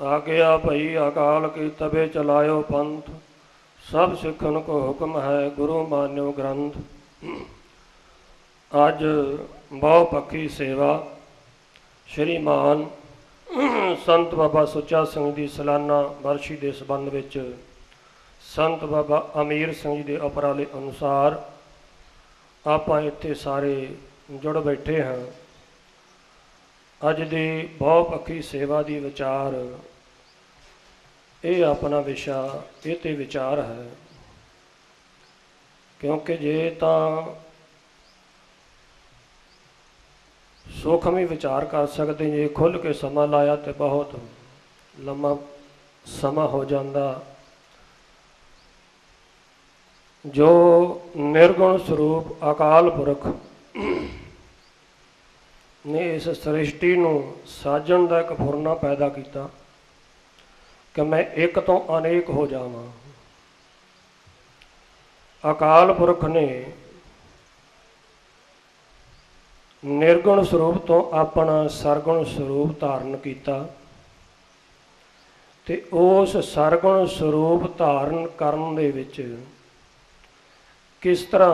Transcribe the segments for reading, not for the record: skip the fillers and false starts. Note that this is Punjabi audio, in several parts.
आज्ञा भई अकाल की तबे चलायो पंथ, सब सिखन को हुक्म है गुरु मान्यो ग्रंथ। अज बहुपक्षी सेवा श्रीमान संत बाबा सुच्चा सिंह की सालाना बरसी के संबंध में संत बाबा अमीर सिंह जी के उपराले अनुसार आप इत्थे सारे जुड़ बैठे हाँ। अज की बहुपक्षी सेवा की विचार ये अपना विषा ये तो विचार है, क्योंकि जे तो सूखम ही विचार कर सकते, जे खुल के समा लाया तो बहुत लम्मा समा हो जाता। जो निर्गुण स्वरूप अकाल पुरख ने इस सृष्टि नूं साजण का एक फुरना पैदा किया कि मैं एक तो अनेक हो जावां। अकाल पुरख ने निर्गुण स्वरूप तो अपना सरगुण स्वरूप धारण किया ते उस सरगुण स्वरूप धारण करन दे विच किस तरह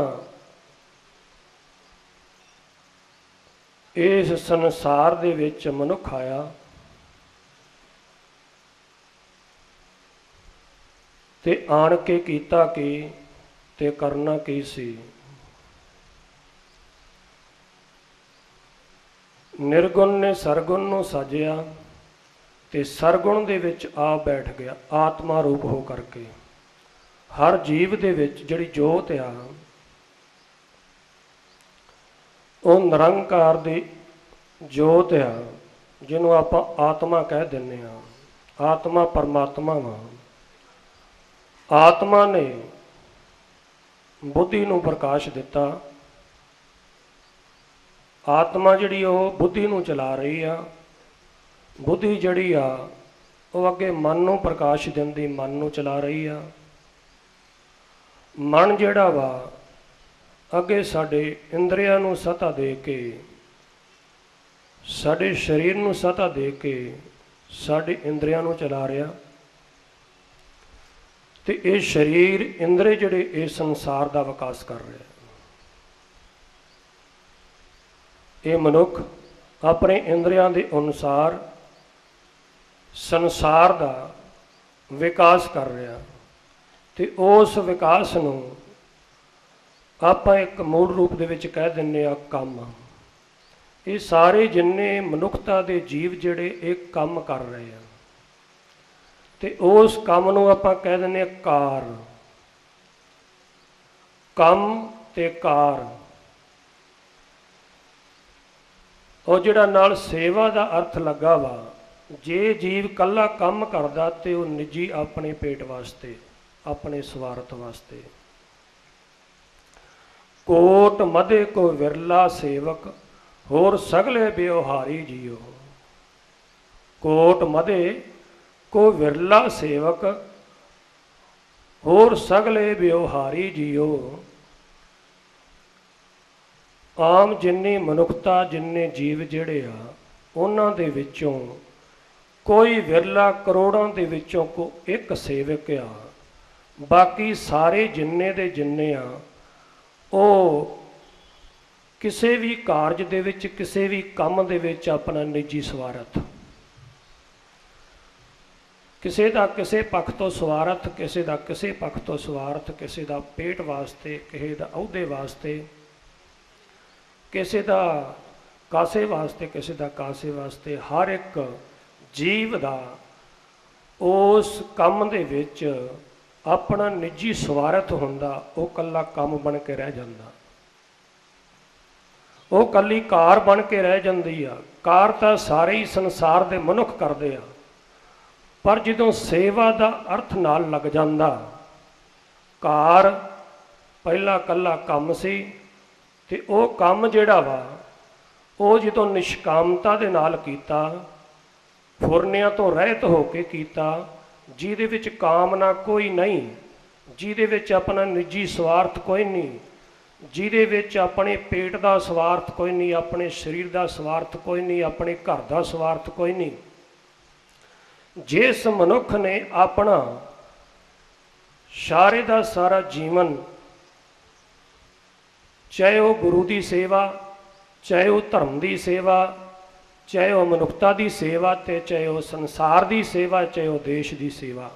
इस संसार दे विच मनुख आया, ते आण के कीता की ते करना की सी। निर्गुण ने सरगुण नूं साजिया ते सरगुण दे विच आ बैठ गया आत्मा रूप हो करके। हर जीव दे विच जिहड़ी जोत आ वो निरंकार दी जोत आ, जिन्हों आप आत्मा कह दिंने आ। आत्मा परमात्मा वा। आत्मा ने बुद्धि नूं प्रकाश दिता। आत्मा जिहड़ी वो बुद्धि नूं चला रही आ। बुद्धि जिहड़ी आ वो अगे मन नूं प्रकाश दिंदी मन नूं चला रही आ। मन जिहड़ा वा अगे साडे इंद्रियां नूं सता दे के, साडे शरीर नूं सता दे के साडे इंद्रियां नूं चला रहा। ते ये शरीर इंद्रे जिहड़े इस संसार का विकास कर रहे। ये मनुख अपने इंद्रियां के अनुसार संसार का विकास कर रहा। ते उस विकास नूं आप एक मूल रूप दे विच कह दिंने आ काम। ये सारे जिन्ने मनुखता के जीव जिहड़े एक काम कर रहे हैं, ते उस काम नूं आपां कह दिंने आ कार। काम ते कार और जिहड़ा नाल सेवा का अर्थ लगा वा, जे जीव कल्ला काम करदा ते वो निजी अपने पेट वास्ते अपने स्वार्थ वास्ते। कोट मधे को विरला सेवक होर सगले व्यवहारी जियो। कोट मधे को विरला सेवक होर सगले व्यवहारी जियो। आम जिन्नी मनुखता जिन्ने जीव जिहड़े आ उन्हां दे विचों कोई विरला करोड़ां दे विचों को एक सेवक आ। बाकी सारे जिन्ने दे जिन्ने आ वो किसी भी कारज दे विच किसी भी काम दे विच अपना निजी स्वार्थ, किसी का किसी पक्ष तो स्वार्थ, किसी का किसी पक्ष तो स्वार्थ, किसी का पेट वास्ते, किसी का अहुदे वास्ते, किसी का कासे वास्ते, किसी का कासे वास्ते। हर एक जीव का उस काम दे विच अपना निजी स्वार्थ हुंदा, वो कल्ला काम बन के रह जांदा, वो कल्ली कार बन के रह जांदी आ। कार तां सारे ही संसार दे मनुख करदे आ, पर जदों सेवा का अर्थ नाल लग जांदा, कार पहला कल्ला काम सी ते वो काम जिहड़ा वा वो जदों निष्कामता दे नाल कीता, फुरनियां तो रहत होके कीता, जिहदे विच कामना कोई नहीं, जिहदे विच अपना निजी स्वार्थ कोई नहीं, जिहदे विच अपने पेट का स्वार्थ कोई नहीं, अपने शरीर का स्वार्थ कोई नहीं, अपने घर का स्वार्थ कोई नहीं। जिस मनुख ने अपना सारे का सारा जीवन, चाहे वह गुरु की सेवा, चाहे वह धर्म की सेवा, चाहे वह मनुखता की सेवा, तो चाहे वह संसार की सेवा, चाहे वह देश की सेवा,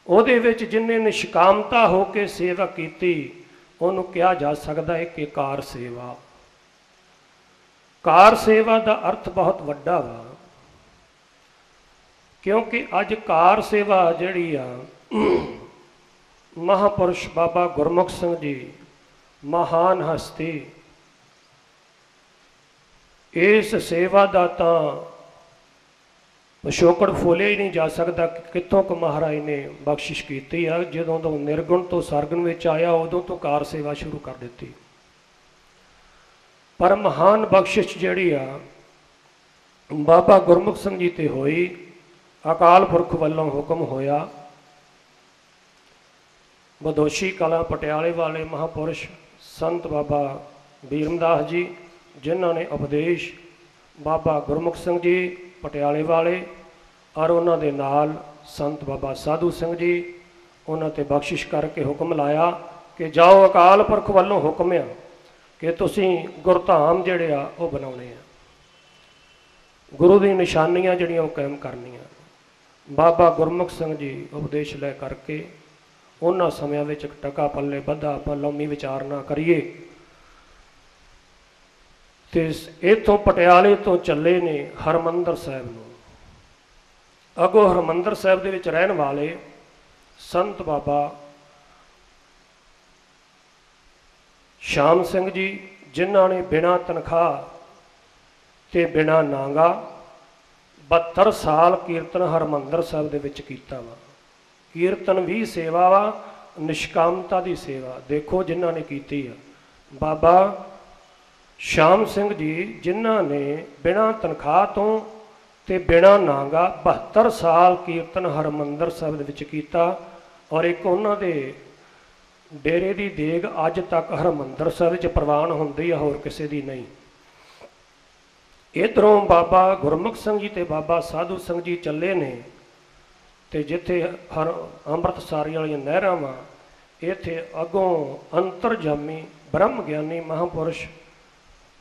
ਉਹਦੇ ਵਿੱਚ जिन्हें निष्कामता होकर सेवा की, ਉਹਨੂੰ ਕਿਹਾ जा सकता है कि कार सेवा। कार सेवा का अर्थ बहुत वड्डा वा, क्योंकि अज कार सेवा जिहड़ी आ महापुरुष बाबा गुरमुख सिंह जी महान हस्ती, इस सेवा का तो पिछोकड़ फुलिया ही नहीं जा सकता कि कितों को महाराज ने बख्शिश की है। जदों तो निर्गुण तो सरगुण में आया उदों तो कार सेवा शुरू कर दी, पर महान बख्शिश जिहड़ी आ बाबा गुरमुख सिंह जी ते होई। अकाल पुरख वालों हुक्म होया, बदोशी कला पटियाले वाले महापुरुष संत बाबा भीमदास जी, जिन्हों ने उपदेश बाबा गुरमुख सिंह जी पटियाले वाले और उन्होंने नाल संत बाबा साधु सिंह जी, उन्होंने बख्शिश करके हुक्म लाया कि जाओ, अकाल पुरख वालों हुक्म आ कि तुसीं गुरधाम जिहड़े आ वो बनाउणे आ, गुरु दी निशानियां जिहड़ियां वो कायम करनियां। बाबा गुरमुख सिंह जी उपदेश लै करके उन्हां समयां विच टका पल्ले बद्धा आपां लौमी विचार ना करिए ते इत्थों पटियाले तो चले ने हरमंदर साहिब नूं। अगों हरमंदर साहिब दे विच रहण वाले संत बाबा श्याम सिंह जी, जिन्हां ने बिना तनख्वाह ते बिना नांगा 72 साल कीर्तन हरमंदर साहिब दे विच कीता वा। कीर्तन भी सेवा वा, निष्कामता दी सेवा देखो जिन्हां ने कीती है। बाबा श्याम सिंह जी जिन्हां ने बिना तनख्वाह तो ते बिना नांगा 72 साल कीर्तन हरमंदर साहिब दे विच कीता, और एक उन्हां दे डेरे दी देग अज तक हरमंदर साहिब विच प्रवान हुंदी है, होर किसी दी नहीं। इधरों बाबा गुरमुख सिंह जी ते बाबा साधु सिंह जी चले ने, ते जिथे हर अमृतसारी वाली नहरां वा, इत्थे अगों अंतरजामी ब्रह्म ज्ञानी महापुरुष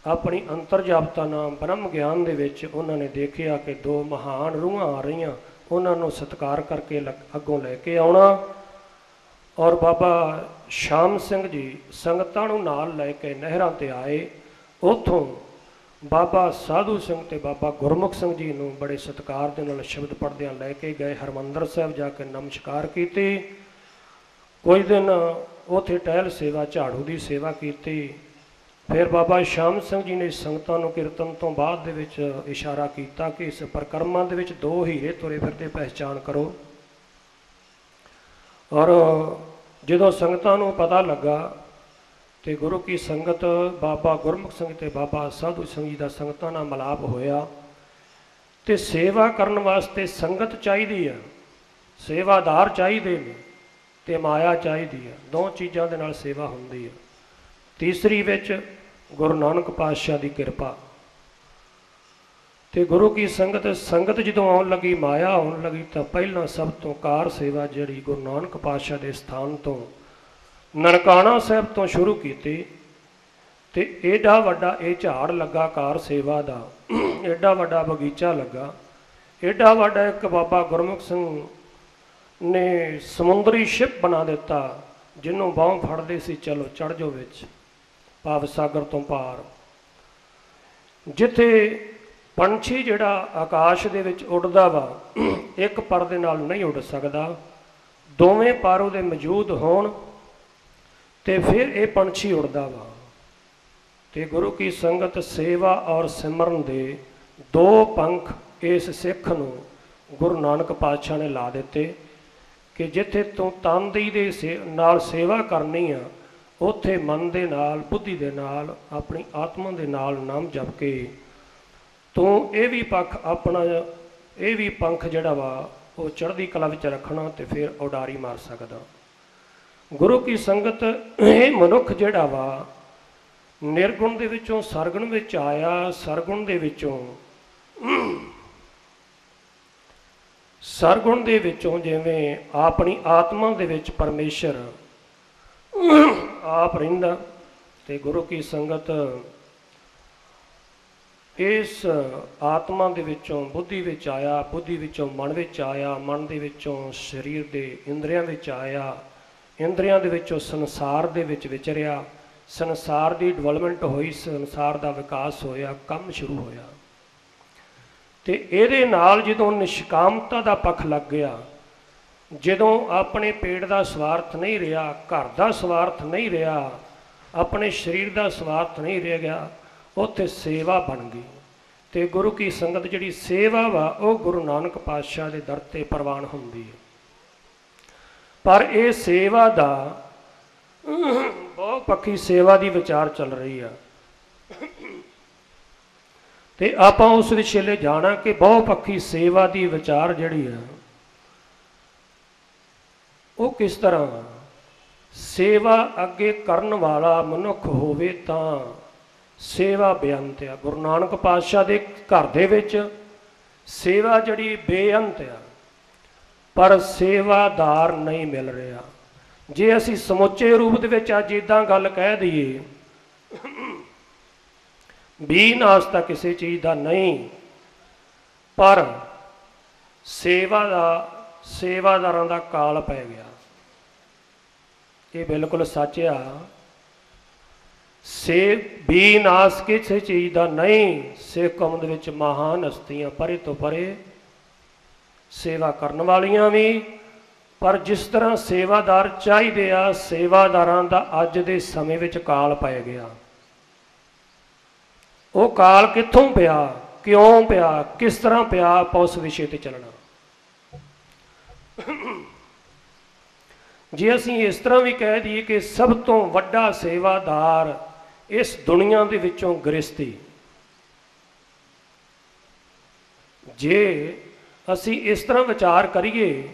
अपनी अंतरजापता नाम ब्रह्म ज्ञान दे विच उन्होंने देखिया कि दो महान रूहां आ रही, उन्होंने सत्कार करके अगों लैके आउणा। और बाबा श्याम सिंह जी संगतां नूं नाल लैके नहरां ते आए। उत्थों बाबा साधु सिंह ते बाबा गुरमुख सिंह जी नूं बड़े सत्कार दे नाल शब्द पढ़दिआं लैके गए हरमंदर साहिब जाके नमस्कार कीती। कुछ दिन उत्थे टहल सेवा झाड़ू की सेवा की। फिर बाबा श्याम सिंह जी ने संगतां नूं कीर्तन तो बाद दे विच इशारा किया कि इस परिक्रमा दे विच 2 हीरे तुरे फिरदे पहचान करो। और जदों संगतां नूं पता लगा तो गुरु की संगत बाबा गुरमुख सिंह ते बाबा साधु सिंह जी का संगतां नाल मिलाप होया। तो सेवा करन वास्ते संगत चाहिदी है, सेवादार चाहिए ने, ते माया चाहिदी है। 2 चीज़ों के नाल सेवा हुंदी है। तीसरी विच गुरु नानक पातशाह की कृपा। तो गुरु की संगत संगत जदों आउण लगी, माया आउण लगी, तो पहला सब तो कार सेवा जिहड़ी गुरु नानक पातशाह के स्थान तो ननकाणा साहिब तो शुरू की। तो एडा वड्डा ये झाड़ लगा कार सेवा का, एडा वड्डा बगीचा लगा, एडा वड्डा एक बाबा गुरमुख सिंह ने समुंदरी शिप बना दिता, जिन्हों बाहों फड़ते सी चलो चढ़ जाओ विच भाव सागर तो पार। जिथे पंछी जिहड़ा आकाश दे विच उड़दा वा, एक पर दे नाल नहीं उड़ सकदा, दोवें पर उहदे मौजूद होण ते फिर ये पंछी उड़दा वा। ते गुरु की संगत सेवा और सिमरन दे 2 पंख इस सिख नूं गुरु नानक पातशाह ने ला दिते कि जिथे तू तनदेही दे नाल सेवा करनी आ, उत्थे मन दे नाल बुद्धि दे नाल अपनी आत्मा दे नाल नाम जप के तू ये भी पख अपना ये भी पंख जिहड़ा वा वो चढ़दी कला विच रखना, ते फिर उडारी मार सकदा। गुरु की संगत ये मनुख जिहड़ा वा निर्गुण दे विचों सरगुण विच आया, सरगुण दे विचों ਸਰਗੁਣ ਦੇ ਵਿੱਚੋਂ ਜਿਵੇਂ ਆਪਣੀ ਆਤਮਾ ਦੇ ਵਿੱਚ ਪਰਮੇਸ਼ਰ ਆਪ ਰਹਿੰਦਾ, ਤੇ ਗੁਰੂ ਕੀ ਸੰਗਤ ਇਸ ਆਤਮਾ ਦੇ ਵਿੱਚੋਂ ਬੁੱਧੀ ਵਿੱਚ ਆਇਆ, ਬੁੱਧੀ ਵਿੱਚੋਂ ਮਨ ਵਿੱਚ ਆਇਆ, ਮਨ ਦੇ ਵਿੱਚੋਂ ਸਰੀਰ ਦੇ ਇੰਦਰੀਆਂ ਵਿੱਚ ਆਇਆ, ਇੰਦਰੀਆਂ ਦੇ ਵਿੱਚੋਂ ਸੰਸਾਰ ਦੇ ਵਿੱਚ ਵਿਚਰਿਆ, ਸੰਸਾਰ ਦੀ ਡਿਵੈਲਪਮੈਂਟ ਹੋਈ, ਸੰਸਾਰ ਦਾ ਵਿਕਾਸ ਹੋਇਆ, ਕੰਮ ਸ਼ੁਰੂ ਹੋਇਆ। ਤੇ ਇਹਦੇ ਨਾਲ ਜਦੋਂ ਨਿਸ਼ਕਾਮਤਾ ਦਾ ਪੱਖ ਲੱਗ ਗਿਆ, ਜਦੋਂ ਆਪਣੇ ਪੇਟ ਦਾ ਸਵਾਰਥ ਨਹੀਂ ਰਿਹਾ, ਘਰ ਦਾ ਸਵਾਰਥ ਨਹੀਂ ਰਿਹਾ, ਆਪਣੇ ਸਰੀਰ ਦਾ ਸਵਾਰਥ ਨਹੀਂ ਰਹਿ ਗਿਆ, ਉੱਥੇ ਸੇਵਾ ਬਣ ਗਈ। ਤੇ ਗੁਰੂ ਕੀ ਸੰਗਤ ਜਿਹੜੀ ਸੇਵਾ ਵਾ ਉਹ ਗੁਰੂ ਨਾਨਕ ਪਾਤਸ਼ਾਹ ਦੇ ਦਰ ਤੇ ਪ੍ਰਵਾਨ ਹੁੰਦੀ ਹੈ। ਪਰ ਇਹ ਸੇਵਾ ਦਾ ਬਹੁ ਪੱਖੀ ਸੇਵਾ ਦੀ ਵਿਚਾਰ ਚੱਲ ਰਹੀ ਆ, ਤੇ ਆਪਾਂ ਉਸ ਵਿਸ਼ੇਲੇ ਜਾਣਾ ਕਿ ਬਹੁ ਪੱਖੀ ਸੇਵਾ ਦੀ ਵਿਚਾਰ ਜਿਹੜੀ ਆ ਉਹ ਕਿਸ ਤਰ੍ਹਾਂ। ਸੇਵਾ ਅੱਗੇ ਕਰਨ ਵਾਲਾ ਮਨੁੱਖ ਹੋਵੇ ਤਾਂ ਸੇਵਾ ਬੇਅੰਤ ਆ। ਗੁਰੂ ਨਾਨਕ ਪਾਤਸ਼ਾਹ ਦੇ ਘਰ ਦੇ ਵਿੱਚ ਸੇਵਾ ਜਿਹੜੀ ਬੇਅੰਤ ਆ, ਪਰ ਸੇਵਾਦਾਰ ਨਹੀਂ ਮਿਲ ਰਿਹਾ। ਜੇ ਅਸੀਂ ਸਮੁੱਚੇ ਰੂਪ ਦੇ ਵਿੱਚ ਅੱਜ ਇੱਦਾਂ ਗੱਲ ਕਹਿ ਦਈਏ ਵੀ ਨਾਸ ਤਾਂ ਕਿਸੇ ਚੀਜ਼ ਦਾ ਨਹੀਂ, ਪਰ ਸੇਵਾਦਾਰਾਂ ਦਾ ਕਾਲ ਪੈ ਗਿਆ। ਇਹ ਬਿਲਕੁਲ ਸੱਚ ਆ। ਵੀ ਨਾਸ ਕਿਸੇ ਚੀਜ਼ ਦਾ ਨਹੀਂ, ਸਿੱਖ ਕੌਮ ਦੇ ਵਿੱਚ ਮਹਾਨ ਹਸਤੀਆਂ ਪਰੇ ਤੋਂ ਪਰੇ, ਸੇਵਾ ਕਰਨ ਵਾਲੀਆਂ ਵੀ, ਪਰ ਜਿਸ ਤਰ੍ਹਾਂ ਸੇਵਾਦਾਰ ਚਾਹੀਦੇ ਆ, ਸੇਵਾਦਾਰਾਂ ਦਾ ਅੱਜ ਦੇ ਸਮੇਂ ਵਿੱਚ ਕਾਲ ਪੈ ਗਿਆ। ਉਹ ਕਾਲ ਕਿੱਥੋਂ ਪਿਆ, ਕਿਉਂ ਪਿਆ, ਕਿਸ ਤਰ੍ਹਾਂ ਪਿਆ, ਆਪਾਂ ਉਸ ਵਿਸ਼ੇ ਤੇ ਚੱਲਣਾ। ਜੇ ਅਸੀਂ ਇਸ ਤਰ੍ਹਾਂ ਵੀ ਕਹਿ ਦਈਏ ਕਿ ਸਭ ਤੋਂ ਵੱਡਾ ਸੇਵਾਦਾਰ ਇਸ ਦੁਨੀਆ ਦੇ ਵਿੱਚੋਂ ਗ੍ਰਸਤੀ, ਜੇ ਅਸੀਂ ਇਸ ਤਰ੍ਹਾਂ ਵਿਚਾਰ ਕਰੀਏ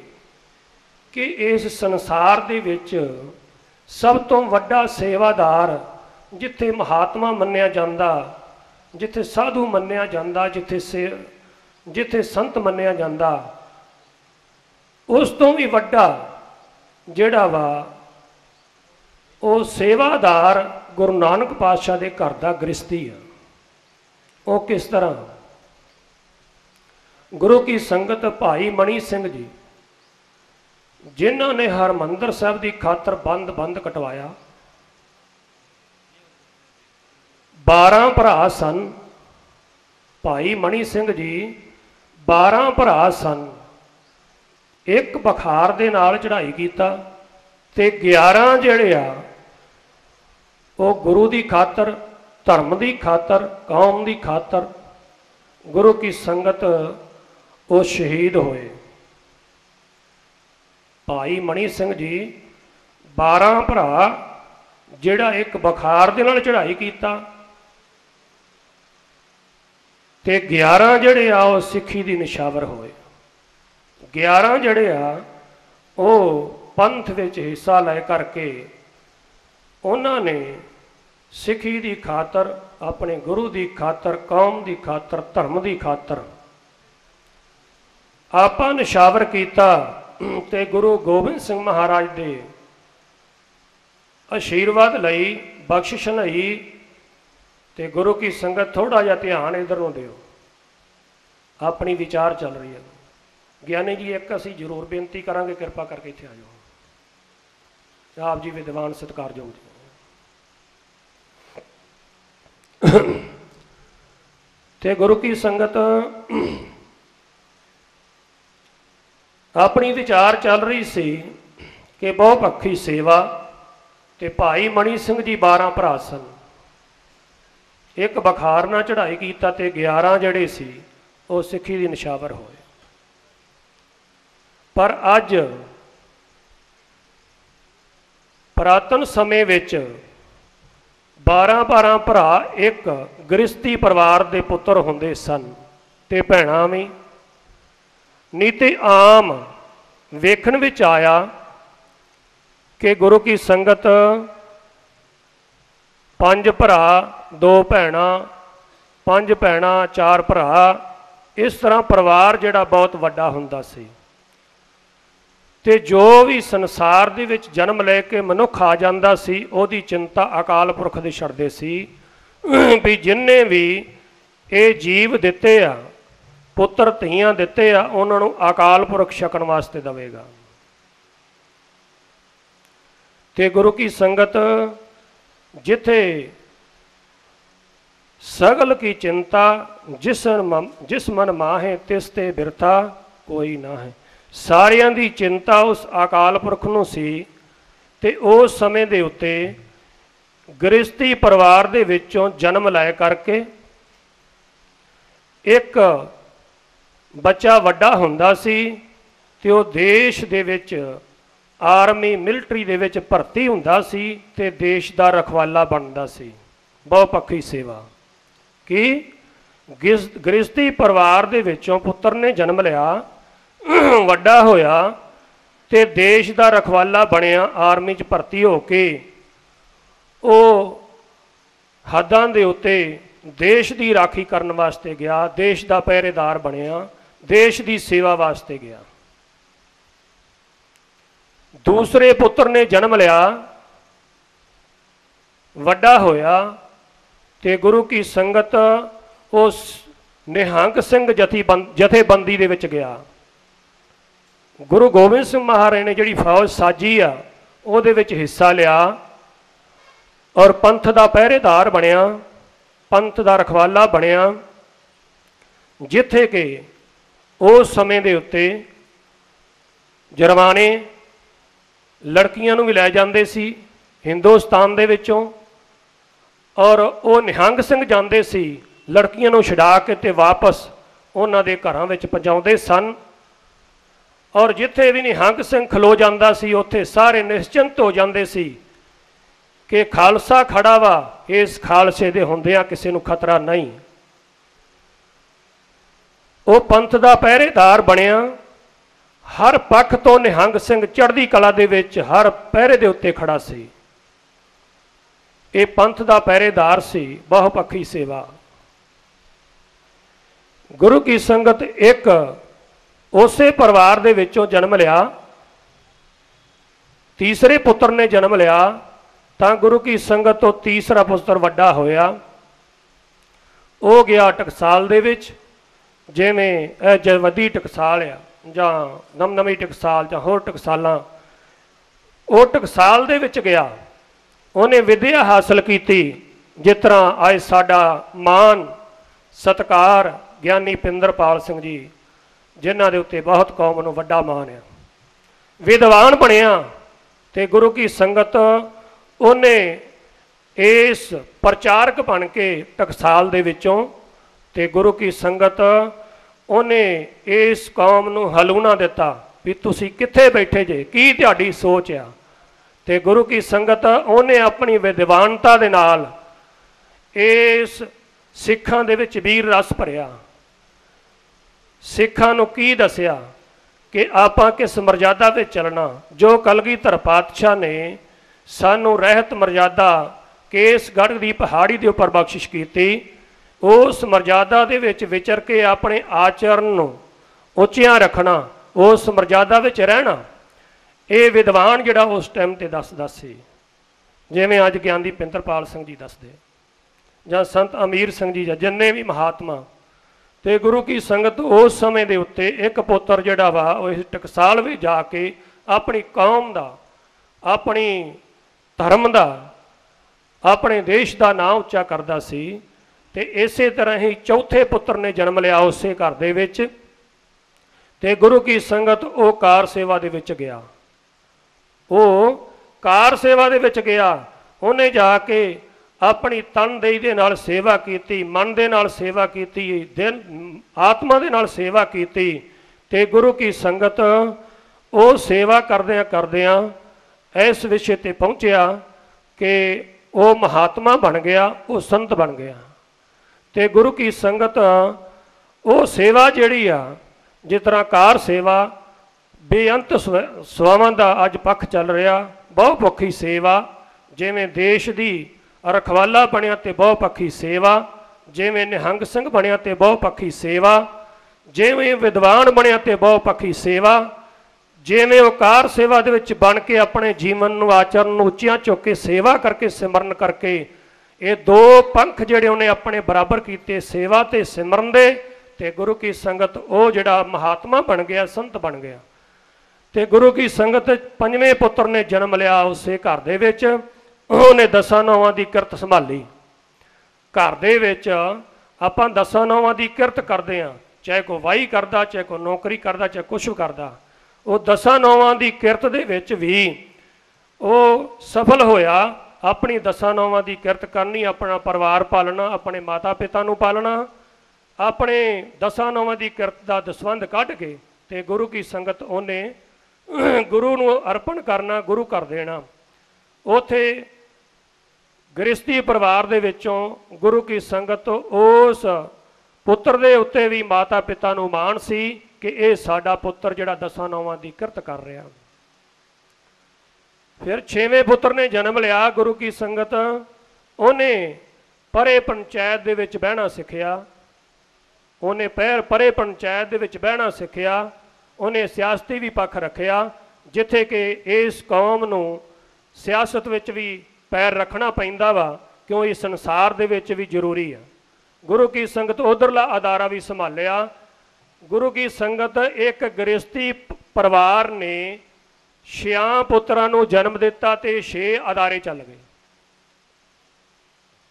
ਕਿ ਇਸ ਸੰਸਾਰ ਦੇ ਵਿੱਚ ਸਭ ਤੋਂ ਵੱਡਾ ਸੇਵਾਦਾਰ, ਜਿੱਥੇ ਮਹਾਤਮਾ ਮੰਨਿਆ ਜਾਂਦਾ, ਜਿੱਥੇ ਸਾਧੂ ਮੰਨਿਆ ਜਾਂਦਾ, ਜਿੱਥੇ ਸੰਤ ਮੰਨਿਆ ਜਾਂਦਾ, ਉਸ ਤੋਂ ਵੀ ਵੱਡਾ ਜਿਹੜਾ ਵਾ ਉਹ ਸੇਵਾਦਾਰ ਗੁਰੂ ਨਾਨਕ ਪਾਤਸ਼ਾਹ ਦੇ ਘਰ ਦਾ ਗ੍ਰਸਤੀ ਆ। ਉਹ ਕਿਸ ਤਰ੍ਹਾਂ। ਗੁਰੂ ਕੀ ਸੰਗਤ ਭਾਈ ਮਣੀ ਸਿੰਘ ਜੀ, ਜਿਨ੍ਹਾਂ ਨੇ ਹਰਿਮੰਦਰ ਸਾਹਿਬ ਦੀ ਖਾਤਰ ਬੰਦ ਕਟਵਾਇਆ, 12 ਭਰਾ ਸਨ। ਭਾਈ ਮਣੀ ਸਿੰਘ ਜੀ 12 ਭਰਾ ਸਨ। ਇੱਕ ਬਖਾਰ ਦੇ ਨਾਲ ਚੜ੍ਹਾਈ ਕੀਤਾ, ਤੇ 11 ਜਿਹੜੇ ਆ ਉਹ ਗੁਰੂ ਦੀ ਖਾਤਰ, ਧਰਮ ਦੀ ਖਾਤਰ, ਕੌਮ ਦੀ ਖਾਤਰ ਗੁਰੂ ਕੀ ਸੰਗਤ ਉਹ ਸ਼ਹੀਦ ਹੋਏ। ਭਾਈ ਮਣੀ ਸਿੰਘ ਜੀ 12 ਭਰਾ, ਜਿਹੜਾ ਇੱਕ ਬਖਾਰ ਦੇ ਨਾਲ ਚੜ੍ਹਾਈ ਕੀਤਾ, ਤੇ 11 ਜਿਹੜੇ ਆ ਉਹ ਸਿੱਖੀ ਦੀ ਨਿਸ਼ਾਵਰ ਹੋਏ। 11 ਜਿਹੜੇ ਆ ਉਹ ਪੰਥ ਵਿੱਚ ਹਿੱਸਾ ਲੈ ਕਰਕੇ ਉਹਨਾਂ ਨੇ ਸਿੱਖੀ ਦੀ ਖਾਤਰ, ਆਪਣੇ ਗੁਰੂ ਦੀ ਖਾਤਰ, ਕੌਮ ਦੀ ਖਾਤਰ, ਧਰਮ ਦੀ ਖਾਤਰ ਆਪਾਂ ਨਿਸ਼ਾਵਰ ਕੀਤਾ। ਤੇ ਗੁਰੂ ਗੋਬਿੰਦ ਸਿੰਘ ਮਹਾਰਾਜ ਦੇ ਆਸ਼ੀਰਵਾਦ ਲਈ, ਬਖਸ਼ਿਸ਼ ਲਈ। ਤੇ ਗੁਰੂ ਕੀ ਸੰਗਤ ਥੋੜਾ ਜਿਹਾ ਧਿਆਨ ਇੱਧਰ ਨੂੰ ਦਿਓ, ਆਪਣੀ ਵਿਚਾਰ ਚੱਲ ਰਹੀ ਹੈ। ਗਿਆਨੀ ਜੀ ਇੱਕ ਅਸੀਂ ਜ਼ਰੂਰ ਬੇਨਤੀ ਕਰਾਂਗੇ, ਕਿਰਪਾ ਕਰਕੇ ਇੱਥੇ ਆ ਜਾਓ। ਆਪ ਜੀ ਵਿਦਵਾਨ ਸਤਿਕਾਰਯੋਗ ਜੀ। ਤੇ ਗੁਰੂ ਕੀ ਸੰਗਤ ਆਪਣੀ ਵਿਚਾਰ ਚੱਲ ਰਹੀ ਸੀ ਕਿ ਬਹੁ ਪੱਖੀ ਸੇਵਾ। ਤੇ ਭਾਈ ਮਣੀ ਸਿੰਘ ਜੀ 12 ਭਰਾ ਸਨ। ਇੱਕ ਬਖਾਰ ਨਾਲ ਚੜ੍ਹਾਈ ਕੀਤਾ, ਤੇ 11 ਜਿਹੜੇ ਸੀ ਉਹ ਸਿੱਖੀ ਦੀ ਨਿਸ਼ਾਵਰ ਹੋਏ। ਪਰ ਅੱਜ ਪੁਰਾਤਨ ਸਮੇਂ ਵਿੱਚ 12 ਭਰਾ ਇੱਕ ਗ੍ਰਸਤੀ ਪਰਿਵਾਰ ਦੇ ਪੁੱਤਰ ਹੁੰਦੇ ਸਨ, ਤੇ ਭੈਣਾਂ ਵੀ। ਨਹੀਂ ਤੇ ਆਮ ਵੇਖਣ ਵਿੱਚ ਆਇਆ ਕਿ ਗੁਰੂ ਕੀ ਸੰਗਤ 5 ਭਰਾ 2 ਭੈਣਾਂ, 5 ਭੈਣਾਂ 4 ਭਰਾ, ਇਸ ਤਰ੍ਹਾਂ ਪਰਿਵਾਰ ਜਿਹੜਾ ਬਹੁਤ ਵੱਡਾ ਹੁੰਦਾ ਸੀ। ਤੇ ਜੋ ਵੀ ਸੰਸਾਰ ਦੇ ਵਿੱਚ ਜਨਮ ਲੈ ਕੇ ਮਨੁੱਖ ਆ ਜਾਂਦਾ ਸੀ ਉਹਦੀ ਚਿੰਤਾ ਅਕਾਲ ਪੁਰਖ ਦੇ ਛੱਡਦੇ ਸੀ ਵੀ ਜਿੰਨੇ ਵੀ ਇਹ ਜੀਵ ਦਿੱਤੇ ਆ, ਪੁੱਤਰ ਧੀਆਂ ਦਿੱਤੇ ਆ, ਉਹਨਾਂ ਨੂੰ ਅਕਾਲ ਪੁਰਖ ਛਕਣ ਵਾਸਤੇ ਦੇਵੇਗਾ। ਤੇ ਗੁਰੂ ਕੀ ਸੰਗਤ ਜਿੱਥੇ सगल की चिंता जिस मन माहे तिस ते बिरथा कोई ना है। सारियां दी चिंता उस अकाल पुरख नूं सी ते उस समय दे उत्ते गृहस्थी परिवार दे विचों जन्म लै करके एक बच्चा वड्डा हुंदा सी ते वो देश दे विच आर्मी मिलटरी दे विच भर्ती हुंदा सी ते देश दा रखवाला बनदा सी। बहुपक्षी सेवा कि गृहस्थी परिवार दे विचों पुत्र ने जन्म लिया, वड्डा होया ते देश दा रखवाला बनिया, आर्मी च भर्ती हो के वो हदां दे उत्ते देश की राखी करन वास्ते गया, देश दा पहरेदार बनिया, देश की सेवा वास्ते गया। दूसरे पुत्र ने जन्म लिया, वड्डा होया ते गुरु की संगत उस निहंग सिंह जथेबंदी दे विच गया। गुरु गोबिंद सिंह महाराज ने जिहड़ी फौज साजी आ उहदे विच हिस्सा लिया और पंथ दा पहरेदार बनिया, पंथ दा रखवाला बनिया, जिथे कि उस समय दे उत्ते जरमाने लड़कियां नूं भी लै जांदे सी हिंदुस्तान दे विचों, और वो निहंग सिंह जाते सी लड़कियां नूं छुड़ा के ते वापस उन्हां दे घरां विच पहुंचाउंदे सन। और जिथे भी निहंग सिंह खलो जांदा सी उत्थे सारे निश्चिंत हो जांदे सी कि खालसा खड़ा वा, इस खालसे दे हुंदिआं किसी नूं खतरा नहीं। वो पंथ दा पहरेदार बनिया, हर पक्ष तो निहंग सिंह चढ़दी कला दे विच हर पहरे दे उत्ते खड़ा सी। ये पंथ का पहरेदार सी। बहुपक्षी सेवा। गुरु की संगत एक उसे परिवार दे विचों जन्म लिया, तीसरे पुत्र ने जन्म लिया तां गुरु की संगत तो तीसरा पुत्र वड्डा होया। वो गया टकसाल दे विच, जिवें जवदी टकसाल आ जां नवनवीं टकसाल जां होर टकसालां, वो टकसाल दे विच गया, उन्हें विद्या हासिल की। जिस तरह अज साडा मान सत्कार ज्ञानी पिंदरपाल सिंह जी, जिन्हां दे उत्ते बहुत कौम नूं वड्डा मान है, विद्वान बनिया ते गुरु की संगत उन्हें इस प्रचारक बन के टकसाल दे विचों ते गुरु की संगत उन्हें इस कौम नूं हलूना दिता भी तुसीं कित्थे बैठे जे, की तुहाडी सोच आ। ते गुरु की संगत उन्हें अपनी विद्वानता दे नाल इस सिखां दे विच वीर रस भरिया, सिखां नूं की दसिया कि आपां किस मर्यादा विच चलना। जो कलगीधर पातशाह ने सानू रहत मर्यादा केसगढ़ की पहाड़ी के उपर बख्शिश की, उस मर्यादा दे विच विचर के अपने आचरण नूं उच्चियां रखना, उस मर्यादा विच रहना। ये विद्वान जिहड़ा उस टाइम ते दसदा सी, जिवें अज ज्ञानी पिंदरपाल सिंह जी दसदे जां संत अमीर सिंह जी, जिन्ने भी महात्मा ते गुरु की संगत उस समय दे उत्ते एक पुत्र जिहड़ा वा इस टकसाल भी जाके अपनी कौम दा, अपनी धर्म दा, अपने देश का नाम उच्चा करदा सी। ते इसे तरह ही चौथे पुत्र ने जन्म लिया उसे घर दे विच, ते गुरु की संगत वो कार सेवा दे विच गया। वो कार सेवा दे विच गया, उन्हें जाके अपनी तनदेही दे नाल सेवा की, मन दे नाल सेवा की, दिन आत्मा दे नाल सेवा की, ते गुरु की संगत वो सेवा करदियां करदियां इस विषय ते पहुँचया कि वो महात्मा बन गया, वो संत बन गया। ते गुरु की संगत वो सेवा जिहड़ी आ, जिस तरह कार सेवा बेअंत सेवावां दा अज पक्ष चल रहा, बहुपक्षी सेवा, जिवें देश की रखवाला बनिया ते बहुपक्षी सेवा, जिवें निहंग सिंह बनिया ते बहुपक्षी सेवा, जिवें विद्वान बनिया ते बहुपक्षी सेवा, ਜਿਵੇਂ ਉਹ ਕਾਰ ਸੇਵਾ ਦੇ ਵਿੱਚ ਬਣ ਕੇ ਆਪਣੇ ਜੀਵਨ ਨੂੰ ਆਚਰਨ ਨੂੰ ਉੱਚੀਆਂ ਚੁੱਕ ਕੇ ਸੇਵਾ ਕਰਕੇ ਸਿਮਰਨ ਕਰਕੇ ਇਹ ਦੋ ਪੰਖ ਜਿਹੜੇ ਉਹਨੇ ਆਪਣੇ ਬਰਾਬਰ ਕੀਤੇ, ਸੇਵਾ ਤੇ ਸਿਮਰਨ ਦੇ, ਤੇ ਗੁਰੂ ਕੀ ਸੰਗਤ ਉਹ ਜਿਹੜਾ ਮਹਾਤਮਾ ਬਣ ਗਿਆ, ਸੰਤ ਬਣ ਗਿਆ। ਤੇ ਗੁਰੂ ਕੀ ਸੰਗਤ ਪੰਜਵੇਂ ਪੁੱਤਰ ਨੇ ਜਨਮ ਲਿਆ ਉਸੇ ਘਰ ਦੇ ਵਿੱਚ। ਉਹਨੇ ਦਸਾਂ ਨੌਵਾਂ ਦੀ ਕਿਰਤ ਸੰਭਾਲੀ। ਘਰ ਦੇ ਵਿੱਚ ਆਪਾਂ ਦਸਾਂ ਨੌਵਾਂ ਦੀ ਕਿਰਤ ਕਰਦੇ ਹਾਂ, ਚਾਹੇ ਕੋਈ ਵਾਹੀ ਕਰਦਾ, ਚਾਹੇ ਕੋਈ ਨੌਕਰੀ ਕਰਦਾ, ਚਾਹੇ ਕੁਛ ਵੀ ਕਰਦਾ। ਉਹ ਦਸਾਂ ਨੌਵਾਂ ਦੀ ਕਿਰਤ ਦੇ ਵਿੱਚ ਵੀ ਉਹ ਸਫਲ ਹੋਇਆ। ਆਪਣੀ ਦਸਾਂ ਨੌਵਾਂ ਦੀ ਕਿਰਤ ਕਰਨੀ, ਆਪਣਾ ਪਰਿਵਾਰ ਪਾਲਣਾ, ਆਪਣੇ ਮਾਤਾ ਪਿਤਾ ਨੂੰ ਪਾਲਣਾ, ਆਪਣੇ ਦਸਾਂ ਨੌਵਾਂ ਦੀ ਕਿਰਤ ਦਾ ਦਸਵੰਧ ਕੱਢ ਕੇ ਤੇ ਗੁਰੂ ਕੀ ਸੰਗਤ ਉਹਨੇ ਗੁਰੂ ਨੂੰ ਅਰਪਣ ਕਰਨਾ, ਗੁਰੂ ਕਰ ਦੇਣਾ। ਉੱਥੇ ਗ੍ਰਸਤੀ ਪਰਿਵਾਰ ਦੇ ਵਿੱਚੋਂ ਗੁਰੂ ਕੀ ਸੰਗਤ ਉਸ ਪੁੱਤਰ ਦੇ ਉੱਤੇ ਵੀ ਮਾਤਾ ਪਿਤਾ ਨੂੰ ਮਾਣ ਸੀ ਕਿ ਇਹ ਸਾਡਾ ਪੁੱਤਰ ਜਿਹੜਾ ਦਸਾਂ ਨੌਵਾਂ ਦੀ ਕਿਰਤ ਕਰ ਰਿਹਾ। ਫਿਰ ਛੇਵੇਂ ਪੁੱਤਰ ਨੇ ਜਨਮ ਲਿਆ ਗੁਰੂ ਕੀ ਸੰਗਤ। ਉਹਨੇ ਪਰੇ ਪੰਚਾਇਤ ਦੇ ਵਿੱਚ ਬਹਿਣਾ ਸਿੱਖਿਆ। ਉਹਨੇ ਪਰੇ ਪੰਚਾਇਤ ਦੇ ਵਿੱਚ ਬਹਿਣਾ ਸਿੱਖਿਆ। ਉਹਨੇ ਸਿਆਸਤੀ ਵੀ ਪੱਖ ਰੱਖਿਆ, ਜਿੱਥੇ ਕਿ ਇਸ ਕੌਮ ਨੂੰ ਸਿਆਸਤ ਵਿੱਚ ਵੀ ਪੈਰ ਰੱਖਣਾ ਪੈਂਦਾ ਵਾ, ਕਿਉਂ ਇਸ ਸੰਸਾਰ ਦੇ ਵਿੱਚ ਵੀ ਜ਼ਰੂਰੀ ਆ। ਗੁਰੂ ਕੀ ਸੰਗਤ ਉਧਰਲਾ ਅਦਾਰਾ ਵੀ ਸੰਭਾਲਿਆ। ਗੁਰੂ ਕੀ ਸੰਗਤ ਇੱਕ ਗ੍ਰਸਤੀ ਪਰਿਵਾਰ ਨੇ 6 ਪੁੱਤਰਾਂ ਨੂੰ ਜਨਮ ਦਿੱਤਾ ਤੇ 6 ਅਦਾਰੇ ਚੱਲ ਗਏ।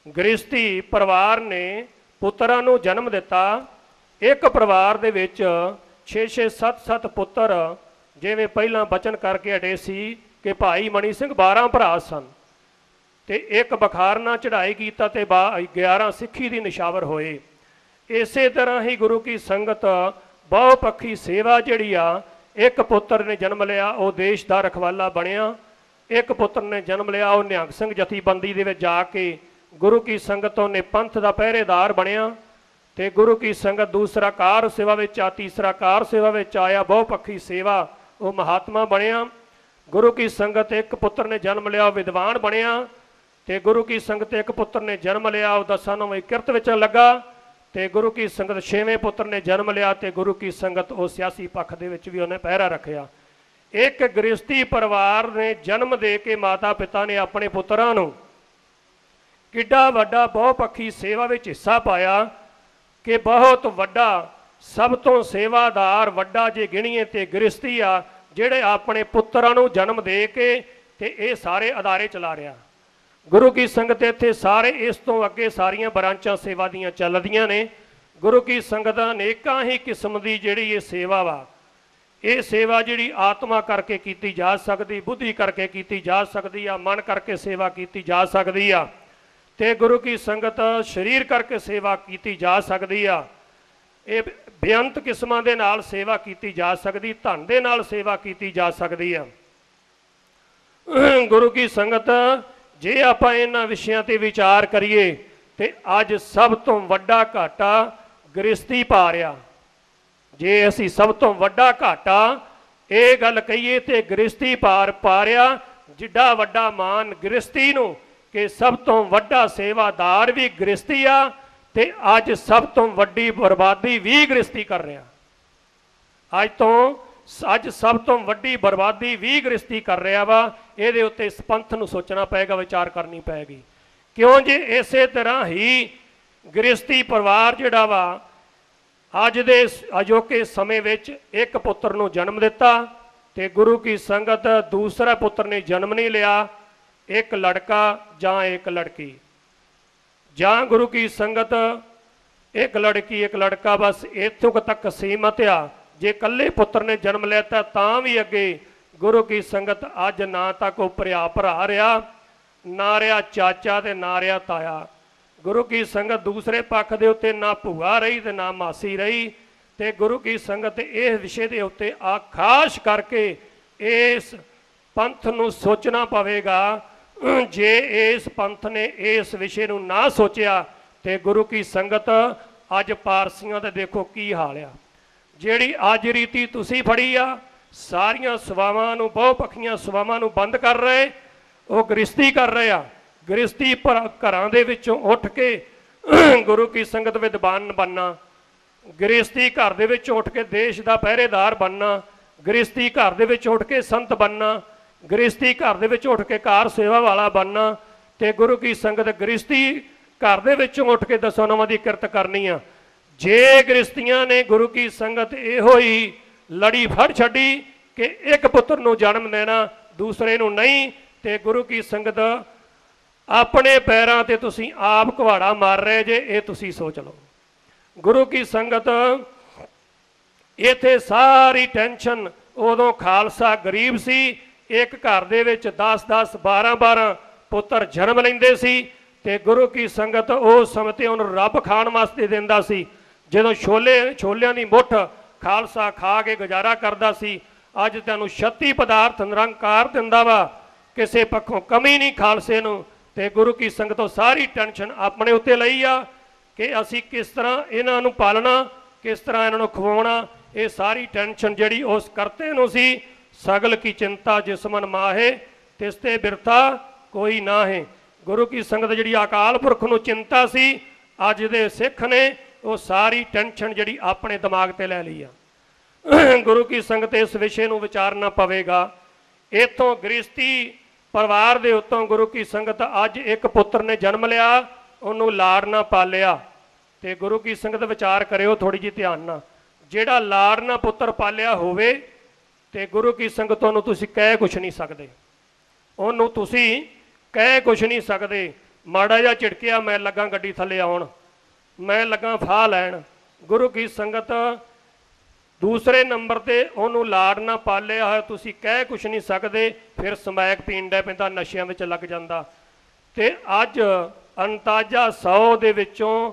ਗ੍ਰਸਤੀ ਪਰਿਵਾਰ ਨੇ ਪੁੱਤਰਾਂ ਨੂੰ ਜਨਮ ਦਿੱਤਾ। ਇੱਕ ਪਰਿਵਾਰ ਦੇ ਵਿੱਚ 6-6 7-7 ਪੁੱਤਰ, ਜਿਵੇਂ ਪਹਿਲਾਂ ਬਚਨ ਕਰਕੇ ਹਟੇ ਸੀ ਕਿ ਭਾਈ ਮਣੀ ਸਿੰਘ 12 ਭਰਾ ਸਨ ਤੇ ਇੱਕ ਬਖਾਰਨਾ ਚੜ੍ਹਾਈ ਕੀਤਾ ਤੇ 11 ਸਿੱਖੀ ਦੀ ਨਿਸ਼ਾਵਰ ਹੋਏ। ਇਸੇ ਤਰ੍ਹਾਂ ਹੀ ਗੁਰੂ ਕੀ ਸੰਗਤ ਬਹੁਪੱਖੀ ਸੇਵਾ ਜਿਹੜੀ ਆ, ਇੱਕ ਪੁੱਤਰ ਨੇ ਜਨਮ ਲਿਆ ਉਹ ਦੇਸ਼ ਦਾ ਰਖਵਾਲਾ ਬਣਿਆ। ਇੱਕ ਪੁੱਤਰ ਨੇ ਜਨਮ ਲਿਆ ਉਹ ਨਿਹੰਗ ਸਿੰਘ ਜਥੇਬੰਦੀ ਦੇ ਵਿੱਚ ਜਾ ਕੇ ਗੁਰੂ ਕੀ ਸੰਗਤ ਉਹਨੇ ਪੰਥ ਦਾ ਪਹਿਰੇਦਾਰ ਬਣਿਆ। ਤੇ ਗੁਰੂ ਕੀ ਸੰਗਤ ਦੂਸਰਾ ਕਾਰ ਸੇਵਾ ਵਿੱਚ ਆ, ਤੀਸਰਾ ਕਾਰ ਸੇਵਾ ਵਿੱਚ ਆਇਆ, ਬਹੁਪੱਖੀ ਸੇਵਾ ਉਹ ਮਹਾਤਮਾ ਬਣਿਆ। ਗੁਰੂ ਕੀ ਸੰਗਤ ਇੱਕ ਪੁੱਤਰ ਨੇ ਜਨਮ ਲਿਆ ਉਹ ਵਿਦਵਾਨ ਬਣਿਆ। ਤੇ ਗੁਰੂ ਕੀ ਸੰਗਤ ਇੱਕ ਪੁੱਤਰ ਨੇ ਜਨਮ ਲਿਆ ਉਹ ਦਸਾਂ ਨੌਵੇਂ ਕਿਰਤ ਵਿੱਚ ਲੱਗਾ। ਤੇ ਗੁਰੂ ਕੀ ਸੰਗਤ ਛੇਵੇਂ ਪੁੱਤਰ ਨੇ ਜਨਮ ਲਿਆ ਤੇ ਗੁਰੂ ਕੀ ਸੰਗਤ ਉਹ ਸਿਆਸੀ ਪੱਖ ਦੇ ਵਿੱਚ ਵੀ ਉਹਨੇ ਪਹਿਰਾ ਰੱਖਿਆ। ਇੱਕ ਗ੍ਰਸਤੀ ਪਰਿਵਾਰ ਨੇ ਜਨਮ ਦੇ ਕੇ ਮਾਤਾ ਪਿਤਾ ਨੇ ਆਪਣੇ ਪੁੱਤਰਾਂ ਨੂੰ ਕਿੱਡਾ ਵੱਡਾ ਬਹੁਪੱਖੀ ਸੇਵਾ ਵਿੱਚ ਹਿੱਸਾ ਪਾਇਆ ਕਿ ਬਹੁਤ ਵੱਡਾ, ਸਭ ਤੋਂ ਸੇਵਾਦਾਰ ਵੱਡਾ ਜੇ ਗਿਣੀਏ ਤੇ ਗ੍ਰਸਤੀ ਆ, ਜਿਹੜੇ ਆਪਣੇ ਪੁੱਤਰਾਂ ਨੂੰ ਜਨਮ ਦੇ ਕੇ ਤੇ ਇਹ ਸਾਰੇ ਅਦਾਰੇ ਚਲਾ ਰਿਹਾ। ਗੁਰੂ ਕੀ ਸੰਗਤ ਇੱਥੇ ਸਾਰੇ ਇਸ ਤੋਂ ਅੱਗੇ ਸਾਰੀਆਂ ਬ੍ਰਾਂਚਾਂ ਸੇਵਾ ਦੀਆਂ ਚੱਲਦੀਆਂ ਨੇ। ਗੁਰੂ ਕੀ ਸੰਗਤ ਅਨੇਕਾਂ ਹੀ ਕਿਸਮ ਦੀ ਜਿਹੜੀ ਇਹ ਸੇਵਾ ਵਾ, ਇਹ ਸੇਵਾ ਜਿਹੜੀ ਆਤਮਾ ਕਰਕੇ ਕੀਤੀ ਜਾ ਸਕਦੀ, ਬੁੱਧੀ ਕਰਕੇ ਕੀਤੀ ਜਾ ਸਕਦੀ ਆ, ਮਨ ਕਰਕੇ ਸੇਵਾ ਕੀਤੀ ਜਾ ਸਕਦੀ ਆ, ਤੇ ਗੁਰੂ ਕੀ ਸੰਗਤ ਸਰੀਰ ਕਰਕੇ ਸੇਵਾ ਕੀਤੀ ਜਾ ਸਕਦੀ ਆ। ਇਹ ਬੇਅੰਤ ਕਿਸਮਾਂ ਦੇ ਨਾਲ ਸੇਵਾ ਕੀਤੀ ਜਾ ਸਕਦੀ, ਧਨ ਦੇ ਨਾਲ ਸੇਵਾ ਕੀਤੀ ਜਾ ਸਕਦੀ ਆ। ਗੁਰੂ ਕੀ ਸੰਗਤ ਜੇ ਆਪਾਂ ਇਹਨਾਂ ਵਿਸ਼ਿਆਂ ਤੇ ਵਿਚਾਰ ਕਰੀਏ ਤੇ ਅੱਜ ਸਭ ਤੋਂ ਵੱਡਾ ਘਾਟਾ ਗ੍ਰਸਤੀ ਪਾ ਰਿਹਾ। ਜੇ ਅਸੀਂ ਸਭ ਤੋਂ ਵੱਡਾ ਘਾਟਾ ਇਹ ਗੱਲ ਕਹੀਏ ਤੇ ਗ੍ਰਸਤੀ ਪਾ ਰਿਹਾ। ਜਿੱਡਾ ਵੱਡਾ ਮਾਨ ਗ੍ਰਸਤੀ ਨੂੰ ਕਿ ਸਭ ਤੋਂ ਵੱਡਾ ਸੇਵਾਦਾਰ ਵੀ ਗ੍ਰਸਤੀ ਆ, ਤੇ ਅੱਜ ਸਭ ਤੋਂ ਵੱਡੀ ਬਰਬਾਦੀ ਵੀ ਗ੍ਰਸਤੀ ਕਰ ਰਿਹਾ। ਅੱਜ ਸਭ ਤੋਂ ਵੱਡੀ ਬਰਬਾਦੀ ਵੀ ਗ੍ਰਸਤੀ ਕਰ ਰਿਹਾ ਵਾ। ਇਹਦੇ ਉੱਤੇ ਇਸ ਪੰਥ ਨੂੰ ਸੋਚਣਾ ਪਏਗਾ, ਵਿਚਾਰ ਕਰਨੀ ਪਏਗੀ। ਕਿਉਂ ਜੇ ਇਸੇ ਤਰ੍ਹਾਂ ਹੀ ਗ੍ਰਸਤੀ ਪਰਿਵਾਰ ਜਿਹੜਾ ਵਾ ਅੱਜ ਦੇ ਅਜੋਕੇ ਸਮੇਂ ਵਿੱਚ ਇੱਕ ਪੁੱਤਰ ਨੂੰ ਜਨਮ ਦਿੱਤਾ ਤੇ ਗੁਰੂ ਕੀ ਸੰਗਤ ਦੂਸਰਾ ਪੁੱਤਰ ਨੇ ਜਨਮ ਨਹੀਂ ਲਿਆ, ਇੱਕ ਲੜਕਾ ਜਾਂ ਇੱਕ ਲੜਕੀ, ਜਾਂ ਗੁਰੂ ਕੀ ਸੰਗਤ ਇੱਕ ਲੜਕੀ ਇੱਕ ਲੜਕਾ, ਬਸ ਇੱਥੋਂ ਤੱਕ ਸੀਮਤ ਆ। ਜੇ ਇਕੱਲੇ ਪੁੱਤਰ ਨੇ ਜਨਮ ਲਿਆ ਤਾਂ ਵੀ ਅੱਗੇ ਗੁਰੂ ਕੀ ਸੰਗਤ ਅੱਜ ਨਾ ਤਾਂ ਕੋਈ ਭਰਾ ਰਿਹਾ, ਨਾ ਰਿਹਾ ਚਾਚਾ ਤੇ ਨਾ ਰਿਹਾ ਤਾਇਆ। ਗੁਰੂ ਕੀ ਸੰਗਤ ਦੂਸਰੇ ਪੱਖ ਦੇ ਉੱਤੇ ਨਾ ਭੂਆ ਰਹੀ ਤੇ ਨਾ ਮਾਸੀ ਰਹੀ। ਤੇ ਗੁਰੂ ਕੀ ਸੰਗਤ ਇਸ ਵਿਸ਼ੇ ਦੇ ਉੱਤੇ ਖਾਸ ਕਰਕੇ ਇਸ ਪੰਥ ਨੂੰ ਸੋਚਣਾ ਪਵੇਗਾ। ਜੇ ਇਸ ਪੰਥ ਨੇ ਇਸ ਵਿਸ਼ੇ ਨੂੰ ਨਾ ਸੋਚਿਆ ਤੇ ਗੁਰੂ ਕੀ ਸੰਗਤ ਅੱਜ ਪਾਰਸੀਆਂ ਦਾ ਦੇਖੋ ਕੀ ਹਾਲ ਆ। ਜਿਹੜੀ ਅੱਜ ਰੀਤੀ ਤੁਸੀਂ ਫੜੀ ਆ, ਸਾਰੀਆਂ ਸੇਵਾਵਾਂ ਨੂੰ, ਬਹੁਪੱਖੀਆਂ ਸੇਵਾਵਾਂ ਨੂੰ ਬੰਦ ਕਰ ਰਹੇ, ਉਹ ਗ੍ਰਸਤੀ ਕਰ ਰਹੇ ਆ। ਗ੍ਰਸਤੀ ਘਰਾਂ ਦੇ ਵਿੱਚੋਂ ਉੱਠ ਕੇ ਗੁਰੂ ਕੀ ਸੰਗਤ ਵਿਦਵਾਨ ਬਣਨਾ, ਗ੍ਰਸਤੀ ਘਰ ਦੇ ਵਿੱਚ ਉੱਠ ਕੇ ਦੇਸ਼ ਦਾ ਪਹਿਰੇਦਾਰ ਬਣਨਾ, ਗ੍ਰਸਤੀ ਘਰ ਦੇ ਵਿੱਚ ਉੱਠ ਕੇ ਸੰਤ ਬਣਨਾ, ਗ੍ਰਸਤੀ ਘਰ ਦੇ ਵਿੱਚ ਉੱਠ ਕੇ ਕਾਰ ਸੇਵਾ ਵਾਲਾ ਬਣਨਾ, ਤੇ ਗੁਰੂ ਕੀ ਸੰਗਤ ਗ੍ਰਸਤੀ ਘਰ ਦੇ ਵਿੱਚੋਂ ਉੱਠ ਕੇ ਦਸੋਂ ਨਵਾਂ ਦੀ ਕਿਰਤ ਕਰਨੀ ਆ। ਜੇ ਗ੍ਰਸਤੀਆਂ ਨੇ ਗੁਰੂ ਕੀ ਸੰਗਤ ਇਹੋ ਹੀ ਲੜੀ ਫੜ ਛੱਡੀ ਕਿ ਇੱਕ ਪੁੱਤਰ ਨੂੰ ਜਨਮ ਦੇਣਾ, ਦੂਸਰੇ ਨੂੰ ਨਹੀਂ, ਤੇ ਗੁਰੂ ਕੀ ਸੰਗਤ ਆਪਣੇ ਪੈਰਾਂ ਤੇ ਤੁਸੀਂ ਆਪ ਕੁਹਾੜਾ ਮਾਰ ਰਹੇ ਜੇ, ਇਹ ਤੁਸੀਂ ਸੋਚ ਲਓ। ਗੁਰੂ ਕੀ ਸੰਗਤ ਇੱਥੇ ਸਾਰੀ ਟੈਨਸ਼ਨ, ਉਦੋਂ ਖਾਲਸਾ ਗਰੀਬ ਸੀ, ਇੱਕ ਘਰ ਦੇ ਵਿੱਚ 10-10 12-12 ਪੁੱਤਰ ਜਨਮ ਲੈਂਦੇ ਸੀ, ਤੇ ਗੁਰੂ ਕੀ ਸੰਗਤ ਉਸ ਸਮੇਂ ਤੇ ਉਹਨੂੰ ਰੱਬ ਖਾਣ ਵਾਸਤੇ ਦਿੰਦਾ ਸੀ। ਜਦੋਂ ਛੋਲਿਆਂ ਦੀ ਮੁੱਠ ਖਾਲਸਾ ਖਾ ਕੇ ਗੁਜ਼ਾਰਾ ਕਰਦਾ ਸੀ। ਅੱਜ ਤੁਹਾਨੂੰ 36 ਪਦਾਰਥ ਨਿਰੰਕਾਰ ਦਿੰਦਾ ਵਾ, ਕਿਸੇ ਪੱਖੋਂ ਕਮੀ ਨਹੀਂ ਖਾਲਸੇ ਨੂੰ। ਤੇ ਗੁਰੂ ਕੀ ਸੰਗਤੋਂ ਸਾਰੀ ਟੈਨਸ਼ਨ ਆਪਣੇ ਉੱਤੇ ਲਈ ਆ ਕਿ ਅਸੀਂ ਕਿਸ ਤਰ੍ਹਾਂ ਇਹਨਾਂ ਨੂੰ ਪਾਲਣਾ, ਕਿਸ ਤਰ੍ਹਾਂ ਇਹਨਾਂ ਨੂੰ ਖਵਾਉਣਾ। ਇਹ ਸਾਰੀ ਟੈਨਸ਼ਨ ਜਿਹੜੀ ਉਸ ਕਰਤੇ ਨੂੰ ਸੀ। ਸਗਲ ਕੀ ਚਿੰਤਾ ਜਿਸ ਮਨ ਮਾਹੇ, ਤਿਸ ਤੇ ਬਿਰਥਾ ਕੋਈ ਨਾ ਹੈ। ਗੁਰੂ ਕੀ ਸੰਗਤ ਜਿਹੜੀ ਅਕਾਲ ਪੁਰਖ ਨੂੰ ਚਿੰਤਾ ਸੀ, ਅੱਜ ਦੇ ਸਿੱਖ ਨੇ ਉਹ ਸਾਰੀ ਟੈਨਸ਼ਨ ਜਿਹੜੀ ਆਪਣੇ ਦਿਮਾਗ ਤੇ ਲੈ ਲਈ ਆ। ਗੁਰੂ ਕੀ ਸੰਗਤ ਇਸ ਵਿਸ਼ੇ ਨੂੰ ਵਿਚਾਰਨਾ ਪਵੇਗਾ। ਇੱਥੋਂ ਗ੍ਰਸਤੀ ਪਰਿਵਾਰ ਦੇ ਉੱਤੋਂ ਗੁਰੂ ਕੀ ਸੰਗਤ ਅੱਜ ਇੱਕ ਪੁੱਤਰ ਨੇ ਜਨਮ ਲਿਆ, ਉਹਨੂੰ ਲਾੜ ਨਾ ਪਾਲਿਆ। ਤੇ ਗੁਰੂ ਕੀ ਸੰਗਤ ਵਿਚਾਰ ਕਰਿਓ ਥੋੜੀ ਜਿਹੀ ਧਿਆਨ ਨਾਲ, ਜਿਹੜਾ ਲਾੜ ਨਾ ਪੁੱਤਰ ਪਾਲਿਆ ਹੋਵੇ ਤੇ ਗੁਰੂ ਕੀ ਸੰਗਤ ਉਹਨੂੰ ਤੁਸੀਂ ਕਹਿ ਕੁਛ ਨਹੀਂ ਸਕਦੇ, ਉਹਨੂੰ ਤੁਸੀਂ ਕਹਿ ਕੁਛ ਨਹੀਂ ਸਕਦੇ। ਮਾੜਾ ਜਿਹਾ ਝਿੜਕਿਆ, ਮੈਂ ਲੱਗਾ ਗੱਡੀ ਥੱਲੇ ਆਉਣ, ਮੈਂ ਲੱਗਾ ਫਾਹ ਲੈਣ। ਗੁਰੂ ਕੀ ਸੰਗਤ ਦੂਸਰੇ ਨੰਬਰ ਤੇ ਉਹਨੂੰ ਲਾੜ ਨਾ ਪਾਲਿਆ ਹੋਇਆ ਤੁਸੀਂ ਕਹਿ ਕੁਛ ਨਹੀਂ ਸਕਦੇ। ਫਿਰ ਸਮੈਕ ਪੀਣ ਦਾ ਪੈਂਦਾ, ਨਸ਼ਿਆਂ ਵਿੱਚ ਲੱਗ ਜਾਂਦਾ। ਤੇ ਅੱਜ ਅੰਦਾਜ਼ਾ 100 ਦੇ ਵਿੱਚੋਂ